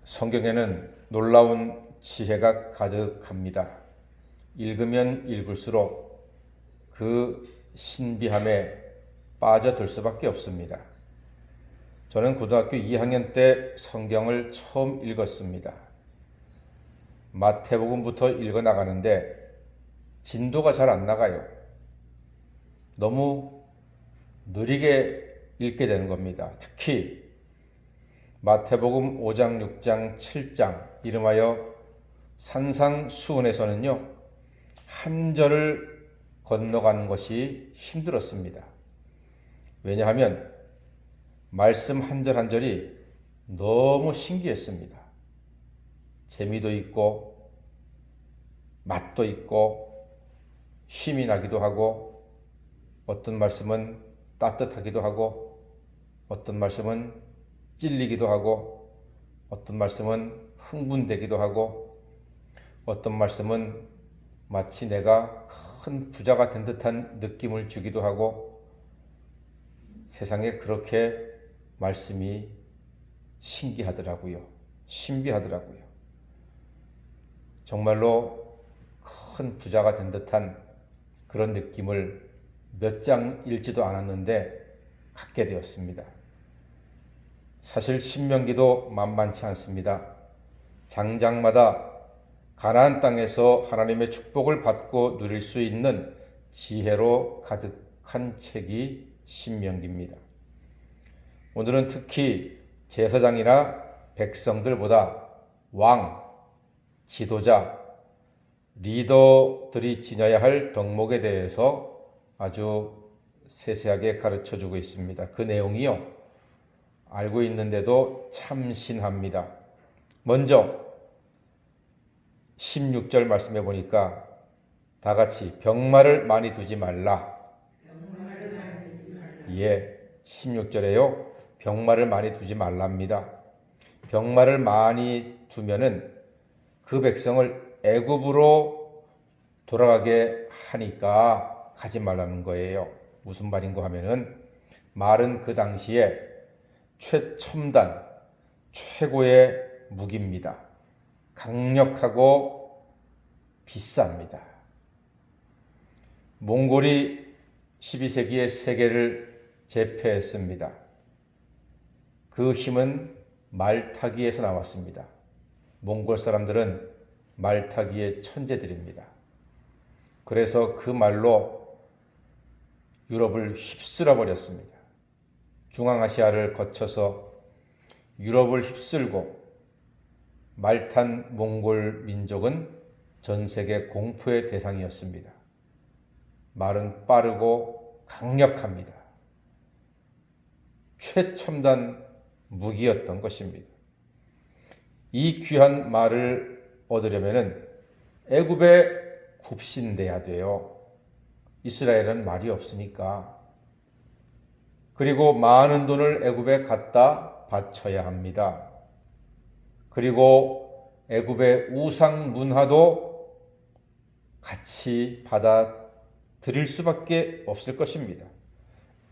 성경에는 놀라운 지혜가 가득합니다. 읽으면 읽을수록 그 신비함에 빠져들 수밖에 없습니다. 저는 고등학교 2학년 때 성경을 처음 읽었습니다. 마태복음부터 읽어 나가는데 진도가 잘 안 나가요. 너무 느리게 읽게 되는 겁니다. 특히 마태복음 5장, 6장, 7장 이름하여 산상수훈에서는요, 한 절을 건너가는 것이 힘들었습니다. 왜냐하면 말씀 한 절 한 절이 너무 신기했습니다. 재미도 있고 맛도 있고 힘이 나기도 하고 어떤 말씀은 따뜻하기도 하고 어떤 말씀은 찔리기도 하고 어떤 말씀은 흥분되기도 하고 어떤 말씀은 마치 내가 큰 부자가 된 듯한 느낌을 주기도 하고 세상에 그렇게 말씀이 신기하더라고요. 신비하더라고요. 정말로 큰 부자가 된 듯한 그런 느낌을 몇 장 읽지도 않았는데 갖게 되었습니다. 사실 신명기도 만만치 않습니다. 장장마다 가나안 땅에서 하나님의 축복을 받고 누릴 수 있는 지혜로 가득한 책이 신명기입니다. 오늘은 특히 제사장이나 백성들보다 왕, 지도자, 리더들이 지녀야 할 덕목에 대해서 아주 세세하게 가르쳐주고 있습니다. 그 내용이요, 알고 있는데도 참신합니다. 먼저 16절 말씀해 보니까 다 같이 병마를 많이 두지 말라. 예, 16절에요. 병마를 많이 두지 말랍니다. 병마를 많이 두면은 그 백성을 애굽으로 돌아가게 하니까 가지 말라는 거예요. 무슨 말인가 하면은 말은 그 당시에 최첨단, 최고의 무기입니다. 강력하고 비쌉니다. 몽골이 12세기에 세계를 제패했습니다. 그 힘은 말타기에서 나왔습니다. 몽골 사람들은 말타기의 천재들입니다. 그래서 그 말로 유럽을 휩쓸어 버렸습니다. 중앙아시아를 거쳐서 유럽을 휩쓸고 말탄 몽골 민족은 전 세계 공포의 대상이었습니다. 말은 빠르고 강력합니다. 최첨단 무기였던 것입니다. 이 귀한 말을 얻으려면 애굽에 굽신돼야 돼요. 이스라엘은 말이 없으니까. 그리고 많은 돈을 애굽에 갖다 바쳐야 합니다. 그리고 애굽의 우상 문화도 같이 받아들일 수밖에 없을 것입니다.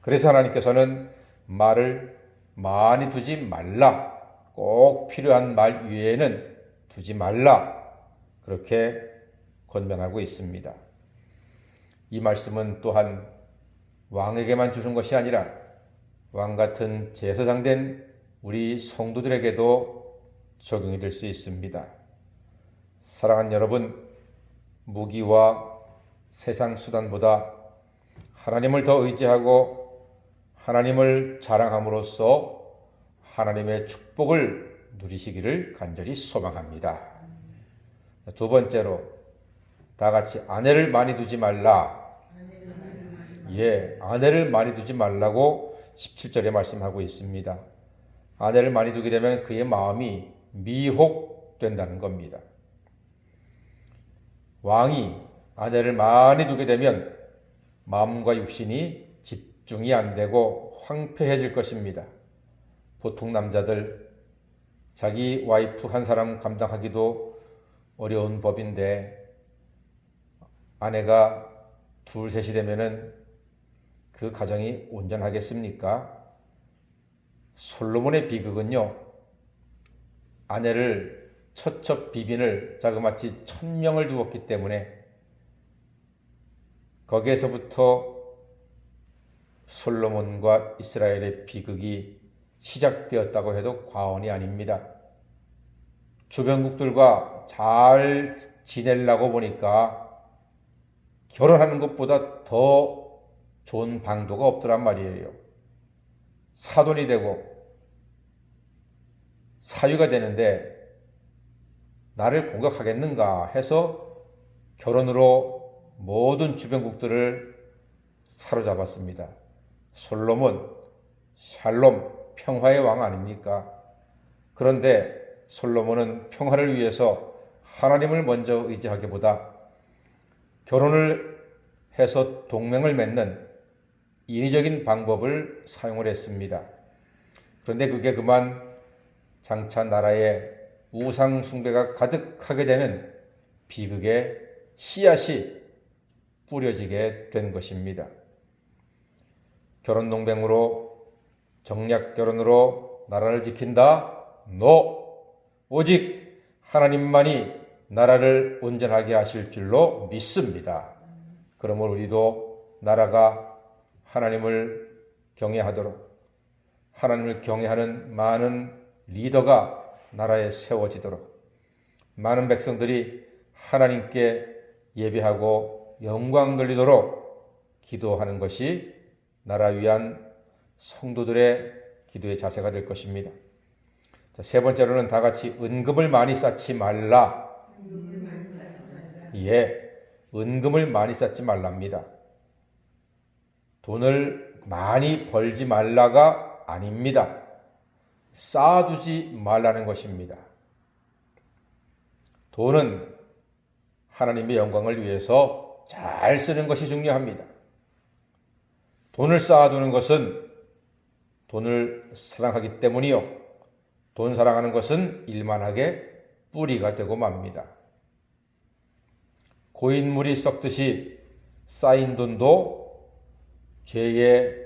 그래서 하나님께서는 말을 많이 두지 말라. 꼭 필요한 말 위에는 두지 말라. 그렇게 권면하고 있습니다. 이 말씀은 또한 왕에게만 주는 것이 아니라 왕 같은 제사장된 우리 성도들에게도 적용이 될 수 있습니다. 사랑하는 여러분, 무기와 세상 수단보다 하나님을 더 의지하고 하나님을 자랑함으로써 하나님의 축복을 누리시기를 간절히 소망합니다. 두 번째로 다 같이 아내를 많이 두지 말라. 예, 아내를 많이 두지 말라고 17절에 말씀하고 있습니다. 아내를 많이 두게 되면 그의 마음이 미혹된다는 겁니다. 왕이 아내를 많이 두게 되면 마음과 육신이 집중이 안 되고 황폐해질 것입니다. 보통 남자들 자기 와이프 한 사람 감당하기도 어려운 법인데 아내가 둘 셋이 되면은 그 가정이 온전하겠습니까? 솔로몬의 비극은요, 아내를 처첩 비빈을 자그마치 1000명을 두었기 때문에 거기에서부터 솔로몬과 이스라엘의 비극이 시작되었다고 해도 과언이 아닙니다. 주변국들과 잘 지내려고 보니까 결혼하는 것보다 더 좋은 방도가 없더란 말이에요. 사돈이 되고 사위가 되는데 나를 공격하겠는가 해서 결혼으로 모든 주변국들을 사로잡았습니다. 솔로몬, 샬롬, 평화의 왕 아닙니까? 그런데 솔로몬은 평화를 위해서 하나님을 먼저 의지하기보다 결혼을 해서 동맹을 맺는 인위적인 방법을 사용을 했습니다. 그런데 그게 그만 장차 나라에 우상 숭배가 가득하게 되는 비극의 씨앗이 뿌려지게 된 것입니다. 결혼 동맹으로 정략 결혼으로 나라를 지킨다? No! 오직 하나님만이 나라를 온전하게 하실 줄로 믿습니다. 그러므로 우리도 나라가 하나님을 경외하도록 하나님을 경외하는 많은 리더가 나라에 세워지도록 많은 백성들이 하나님께 예배하고 영광 돌리도록 기도하는 것이 나라 위한 성도들의 기도의 자세가 될 것입니다. 자, 세 번째로는 다 같이 은금을 많이 쌓지 말라. 예, 은금을 많이 쌓지 말랍니다. 돈을 많이 벌지 말라가 아닙니다. 쌓아두지 말라는 것입니다. 돈은 하나님의 영광을 위해서 잘 쓰는 것이 중요합니다. 돈을 쌓아두는 것은 돈을 사랑하기 때문이요. 돈 사랑하는 것은 일만하게 뿌리가 되고 맙니다. 고인물이 썩듯이 쌓인 돈도 죄의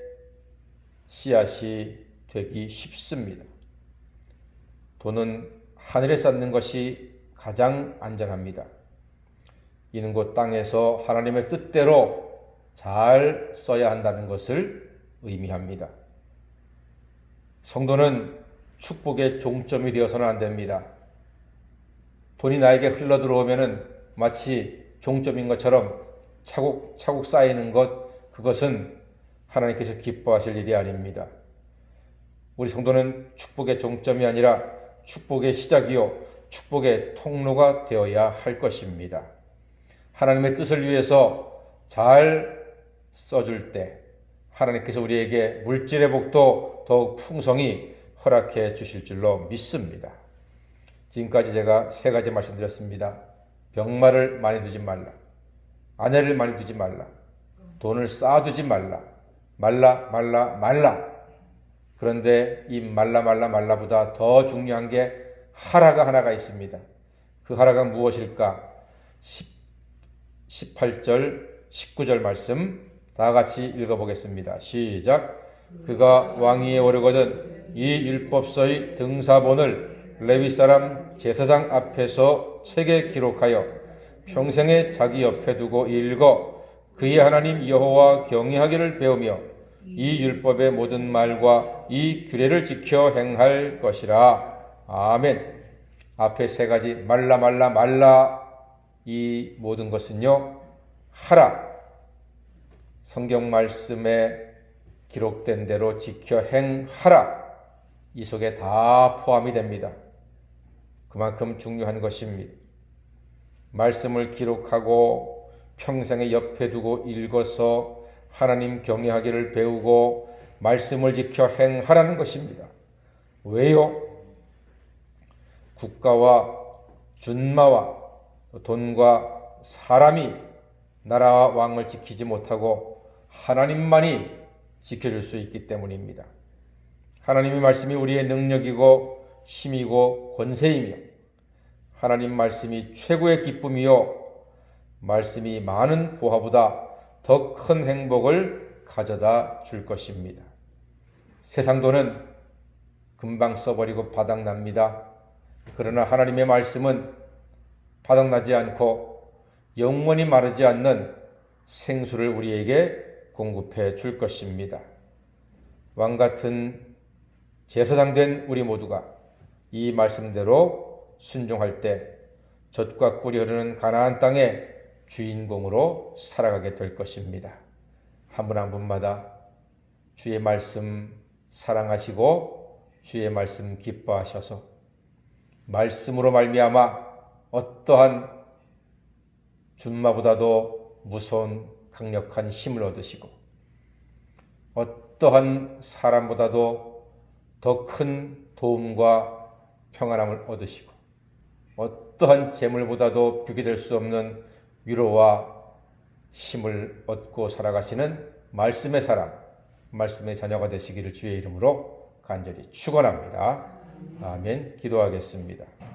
씨앗이 되기 쉽습니다. 돈은 하늘에 쌓는 것이 가장 안전합니다. 이는 곧 땅에서 하나님의 뜻대로 잘 써야 한다는 것을 의미합니다. 성도는 축복의 종점이 되어서는 안 됩니다. 돈이 나에게 흘러들어오면 마치 종점인 것처럼 차곡차곡 쌓이는 것, 그것은 하나님께서 기뻐하실 일이 아닙니다. 우리 성도는 축복의 종점이 아니라 축복의 시작이요 축복의 통로가 되어야 할 것입니다. 하나님의 뜻을 위해서 잘 써줄 때 하나님께서 우리에게 물질의 복도 더욱 풍성히 허락해 주실 줄로 믿습니다. 지금까지 제가 세 가지 말씀드렸습니다. 병마를 많이 두지 말라. 아내를 많이 두지 말라. 돈을 쌓아두지 말라. 말라. 그런데 이 말라보다 더 중요한 게 하라가 하나가 있습니다. 그 하라가 무엇일까? 18절, 19절 말씀 다 같이 읽어보겠습니다. 시작. 그가 왕위에 오르거든 이 율법서의 등사본을 레위 사람 제사장 앞에서 책에 기록하여 평생에 자기 옆에 두고 읽어 그의 하나님 여호와 경외하기를 배우며 이 율법의 모든 말과 이 규례를 지켜 행할 것이라. 아멘. 앞에 세 가지 말라 이 모든 것은요 하라. 성경 말씀에 기록된 대로 지켜 행하라. 이 속에 다 포함이 됩니다. 그만큼 중요한 것입니다. 말씀을 기록하고 평생에 옆에 두고 읽어서 하나님 경외하기를 배우고 말씀을 지켜 행하라는 것입니다. 왜요? 국가와 준마와 돈과 사람이 나라와 왕을 지키지 못하고 하나님만이 지켜줄 수 있기 때문입니다. 하나님의 말씀이 우리의 능력이고 힘이고 권세이며 하나님 말씀이 최고의 기쁨이요 말씀이 많은 보화보다 더 큰 행복을 가져다 줄 것입니다. 세상 돈은 금방 써버리고 바닥납니다. 그러나 하나님의 말씀은 바닥나지 않고 영원히 마르지 않는 생수를 우리에게 공급해 줄 것입니다. 왕같은 제사장 된 우리 모두가 이 말씀대로 순종할 때 젖과 꿀이 흐르는 가나안 땅의 주인공으로 살아가게 될 것입니다. 한 분 한 분마다 주의 말씀 사랑하시고 주의 말씀 기뻐하셔서 말씀으로 말미암아 어떠한 준마보다도 무서운 강력한 힘을 얻으시고 어떠한 사람보다도 더 큰 도움과 평안함을 얻으시고 어떠한 재물보다도 비교될 수 없는 위로와 힘을 얻고 살아가시는 말씀의 사람, 말씀의 자녀가 되시기를 주의 이름으로 간절히 축원합니다. 아멘. 기도하겠습니다.